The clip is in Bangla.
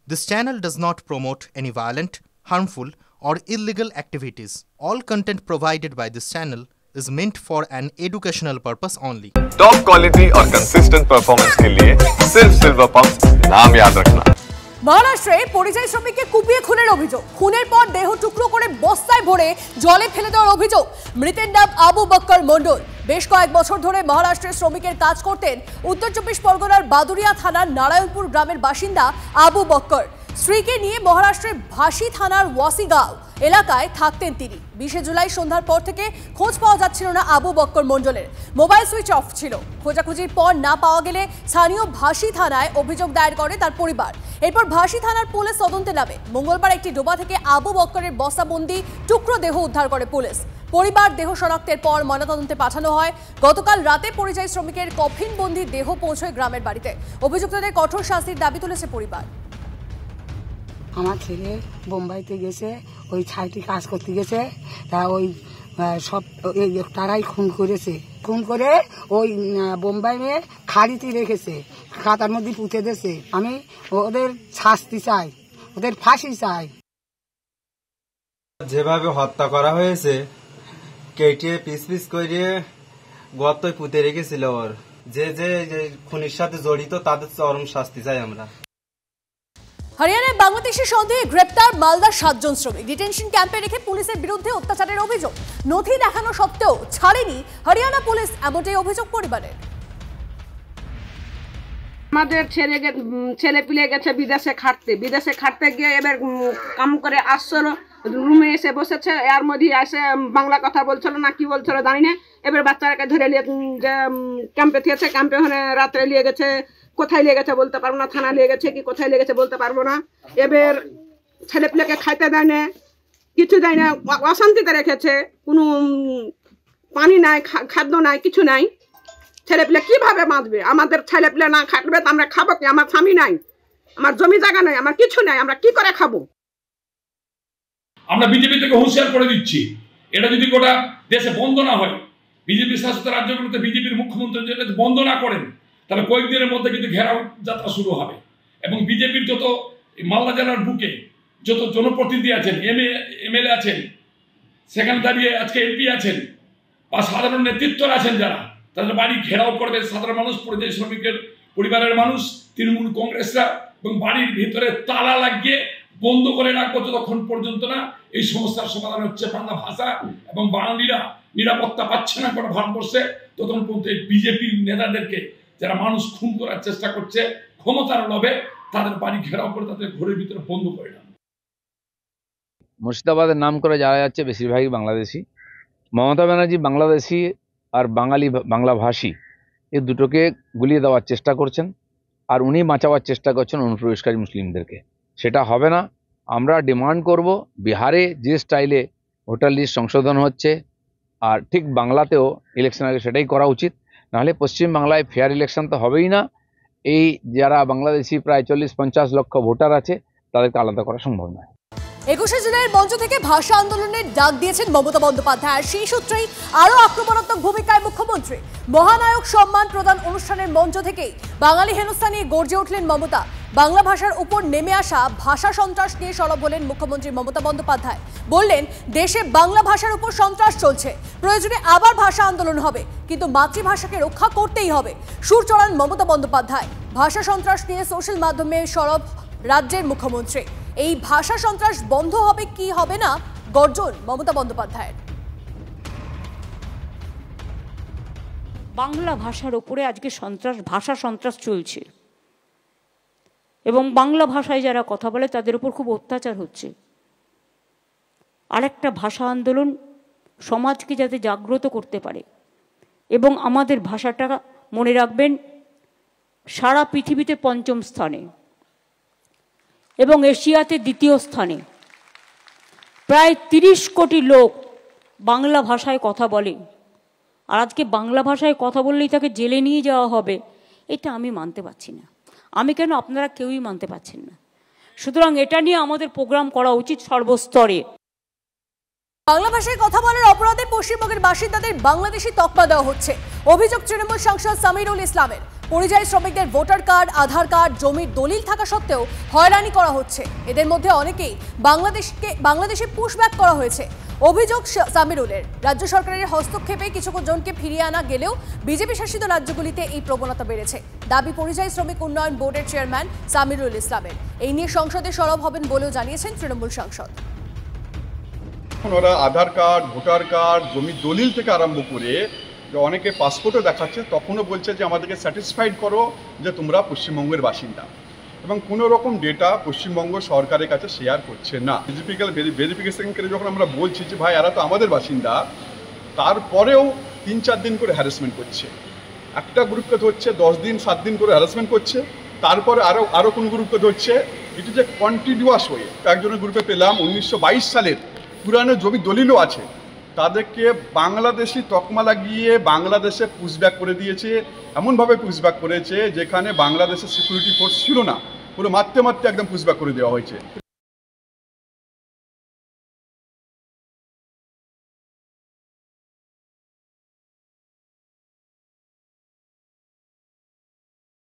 This channel does not promote any violent, harmful, or illegal activities. All content provided by this channel is meant for an educational purpose only. Top quality और कंसिस्टेंट परफॉर्मेंस के लिए सिर्फ सिल्वर पंप्स नाम याद रखना। মহারাষ্ট্রে পরিযায়ী শ্রমিককে কুপিয়ে খুনের অভিযোগ। খুনের পর দেহ টুকরো করে বস্তায় ভরে জলে ফেলে দেওয়ার অভিযোগ। মৃতের নাম আবু বক্কর মণ্ডল। বেশ কয়েক বছর ধরে মহারাষ্ট্রের শ্রমিকের কাজ করতেন উত্তর চব্বিশ পরগনার বাদুরিয়া থানার নারায়ণপুর গ্রামের বাসিন্দা আবু বক্কর। স্ত্রীকে নিয়ে মহারাষ্ট্রের ভাসি থানার ওয়াসিগাঁও এলাকায় থাকতেন তিনি। 20 জুলাই সন্ধ্যার পর থেকে খোঁজ পাওয়া যাচ্ছিল না আবু বক্কর মণ্ডলের। মোবাইল সুইচ অফ ছিল। খোঁজাখুঁজির পর না পাওয়া গেলে স্থানীয় ভাসি থানায় অভিযোগ দায়ের করে তার পরিবার। এরপর ভাসি থানার পুলিশ তদন্তে নামে। মঙ্গলবার একটি ডোবা থেকে আবু বক্করের বস্তাবন্দি টুকরো দেহ উদ্ধার করে পুলিশ। পরিবার দেহ শনাক্তের পর ময়নাতদন্তে পাঠানো হয়। গতকাল রাতে পরিযায়ী শ্রমিকের কফিনবন্দি দেহ পৌঁছয় গ্রামের বাড়িতে। অভিযুক্তদের কঠোর শাস্তির দাবি তুলেছে পরিবার। আমার ছেলে বোম্বাইতে গেছে, ওই ছাইটি কাজ করতে গেছে, তা ওই সব তারাই খুন করেছে। খুন করে ওই বোম্বাইয়ে খাড়িতে রেখেছে, খাতার মধ্যে পুঁতে দিয়েছে। আমি ওদের শাস্তি চাই, ওদের ফাঁসি চাই। যেভাবে হত্যা করা হয়েছে, কেটে পিস পিস করে গর্তয় পুঁতে রেখেছিল। ওর যে যে খুনের সাথে জড়িত তাদের চরম শাস্তি চাই আমরা। হরিয়ানায় বাংলাদেশি সন্দেহে গ্রেপ্তার মালদার 7 জন শ্রমিক। ডিটেনশন ক্যাম্পে রেখে পুলিশের বিরুদ্ধে অত্যাচারের অভিযোগ। নথি দেখানো সত্ত্বেও ছাড়েনি হরিয়ানা পুলিশ, এমনটাই অভিযোগ পরিবারের। আমাদের ছেলে পিলে গেছে বিদেশে খাটতে গিয়ে এবার কাম করে আসছিল, রুমে এসে বসেছে। এর মধ্যে এসে বাংলা কথা বলছিল না কি বলছিল জানি না। এবার বাচ্চাটাকে ধরে নিয়ে যে ক্যাম্পে থিয়েছে, ক্যাম্পে ওখানে রাত্রে নিয়ে গেছে। কোথায় নিয়ে গেছে বলতে পারবো না, থানা নিয়ে গেছে কি কোথায় নিয়ে গেছে বলতে পারবো না। এবার ছেলে পিলেকে খাইতে দেয় না, কিছু দেয় না, অশান্তিতে রেখেছে। কোনো পানি নাই, খাদ্য নাই, কিছু নাই। ছেলেপিলে কিভাবে বাঁচবে? আমাদের ছেলেপিলে না খাটবে তো আমরা খাবো কি? আমার স্বামী নাই, আমার জমি জায়গা নাই, আমার কিছু নাই, আমরা কি করে খাবো? আমরা বিজেপি থেকে হুঁশিয়ার করে দিচ্ছি, এটা যদি গোটা দেশে বন্ধ না হয়, বিজেপি শাসিত রাজ্যগুলোতে বিজেপির মুখ্যমন্ত্রী যদি বন্ধ না করেন, তাহলে কয়েকদিনের মধ্যে কিন্তু ঘেরাও যাত্রা শুরু হবে। এবং বিজেপির যত মালদা জেলার বুকে যত জনপ্রতিনিধি আছেন, এমএলএ আছেন, সেখানে দাঁড়িয়ে আজকে এমপি আছেন বা সাধারণ নেতৃত্বরা আছেন, যারা তাদের বাড়ি ঘেরাও করবে সাধারণ মানুষ, পরিযায়ী শ্রমিকের পরিবারের মানুষ, তৃণমূল কংগ্রেসরা, এবং বাড়ির ভিতরে তালা লাগিয়ে বন্ধ করে রাখবো যতক্ষণ পর্যন্ত না এই সমস্যার সমাধান হচ্ছে। বাংলা ভাষা এবং বাঙালিরা নিরাপত্তা পাচ্ছে না করে ভারতবর্ষে, ততক্ষণ পর্যন্ত এই বিজেপির নেতাদেরকে যারা মানুষ খুন করার চেষ্টা করছে ক্ষমতার লোভে, তাদের বাড়ি ঘেরাও করে তাদের ঘরের ভিতরে বন্ধ করে দেন। মুর্শিদাবাদের নাম করে যারা যাচ্ছে বেশিরভাগই বাংলাদেশি। মমতা ব্যানার্জি বাংলাদেশি আর বাংলাভাষী এই দুটোকে গুলিয়ে দেওয়ার চেষ্টা করছেন, আর উনি বাঁচাবার চেষ্টা করছেন অনুপ্রবেশকারী মুসলিমদেরকে। সেটা হবে না। আমরা ডিমান্ড করব, বিহারে যে স্টাইলে ভোটার লিস্ট সংশোধন হচ্ছে, আর ঠিক বাংলাতেও ইলেকশন আগে সেটাই করা উচিত। নাহলে পশ্চিমবাংলায় ফেয়ার ইলেকশন তো হবেই না। এই যারা বাংলাদেশি প্রায় 40-50 লক্ষ ভোটার আছে, তাদেরকে আলাদা করা সম্ভব নয়। 21শে জুলাইয়ের মঞ্চ থেকে ভাষা আন্দোলনের ডাক দিয়েছেন মমতা বন্দ্যোপাধ্যায়। আর সেই সূত্রেই আরও আক্রমণাত্মক ভূমিকায় মুখ্যমন্ত্রী। মহানায়ক সম্মান প্রদান অনুষ্ঠানের মঞ্চ থেকেই বাঙালি হেনস্থা নিয়ে গর্জে উঠলেন মমতা। বাংলা ভাষার উপর নেমে আসা ভাষা সন্ত্রাস নিয়ে সরব হলেন মুখ্যমন্ত্রী মমতা বন্দ্যোপাধ্যায়। বললেন, দেশে বাংলা ভাষার উপর সন্ত্রাস চলছে, প্রয়োজনে আবার ভাষা আন্দোলন হবে, কিন্তু মাতৃভাষাকে রক্ষা করতেই হবে। সুর চড়ান মমতা বন্দ্যোপাধ্যায়। ভাষা সন্ত্রাস নিয়ে সোশ্যাল মাধ্যমে সরব রাজ্যের মুখ্যমন্ত্রী। এই ভাষা সন্ত্রাস বন্ধ হবে কি হবে না, গর্জন মমতা বন্দ্যোপাধ্যায়ের। বাংলা ভাষার উপরে আজকে ভাষা সন্ত্রাস চলছে, এবং বাংলা ভাষায় যারা কথা বলে তাদের উপর খুব অত্যাচার হচ্ছে। আরেকটা ভাষা আন্দোলন সমাজকে যাতে জাগ্রত করতে পারে, এবং আমাদের ভাষাটা মনে রাখবেন সারা পৃথিবীতে 5ম স্থানে এবং এশিয়াতে 2য় স্থানে। প্রায় 30 কোটি লোক বাংলা ভাষায় কথা বলে, আর আজকে বাংলা ভাষায় কথা বললেই তাকে জেলে নিয়ে যাওয়া হবে, এটা আমি মানতে পারছি না। আমি কেন, আপনারা কেউই মানতে পারছেন না। সুতরাং এটা নিয়ে আমাদের প্রোগ্রাম করা উচিত সর্বস্তরে। বাংলা ভাষায় কথা বলার অপরাধে পশ্চিমবঙ্গের বাসিন্দাদের বাংলাদেশি তকমা দেওয়া হচ্ছে। অভিযোগ তৃণমূল সাংসদ সামিরুল ইসলামের। পরিযায়ী শ্রমিকদের ভোটার কার্ড, আধার কার্ড, জমির দলিল থাকা সত্ত্বেও হয়রানি করা হচ্ছে। এদের মধ্যে অনেকেই বাংলাদেশে পুশব্যাক করা হয়েছে। অভিযোগ সামিরুলের। রাজ্য সরকারের হস্তক্ষেপে কিছু জনকে ফিরিয়ে আনা গেলেও বিজেপি শাসিত রাজ্যগুলিতে এই প্রবণতা বেড়েছে। দাবি পরিযায়ী শ্রমিক উন্নয়ন বোর্ডের চেয়ারম্যান সামিরুল ইসলামের। এই নিয়ে সংসদে সরব হবেন বলেও জানিয়েছেন তৃণমূল সাংসদ। ওরা আধার কার্ড, ভোটার কার্ড, জমির দলিল থেকে আরম্ভ করে অনেকে পাসপোর্টও দেখাচ্ছে, তখনও বলছে যে আমাদেরকে স্যাটিসফাইড করো যে তোমরা পশ্চিমবঙ্গের বাসিন্দা, এবং কোনো রকম ডেটা পশ্চিমবঙ্গ সরকারের কাছে শেয়ার করছে না। ভেরিফিকেশন করে যখন আমরা বলছি যে ভাই এরা তো আমাদের বাসিন্দা, তারপরেও 3-4 দিন করে হ্যারাসমেন্ট করছে। একটা গ্রুপকে ধরছে 10 দিন 7 দিন করে হ্যারাসমেন্ট করছে, তারপরে আরও কোন গ্রুপকে ধরছে। এটি যে কন্টিনিউয়াস হয়ে একজনের গ্রুপে পেলাম 1922 সালের পুরানো জমি দলিলও আছে, তাদেরকে বাংলাদেশি তকমা লাগিয়ে বাংলাদেশে পুশব্যাক করে দিয়েছে। এমনভাবে পুশব্যাক করেছে যেখানে বাংলাদেশের সিকিউরিটি ফোর্স ছিল না, পুরো মারতে একদম পুশব্যাক করে দেওয়া হয়েছে।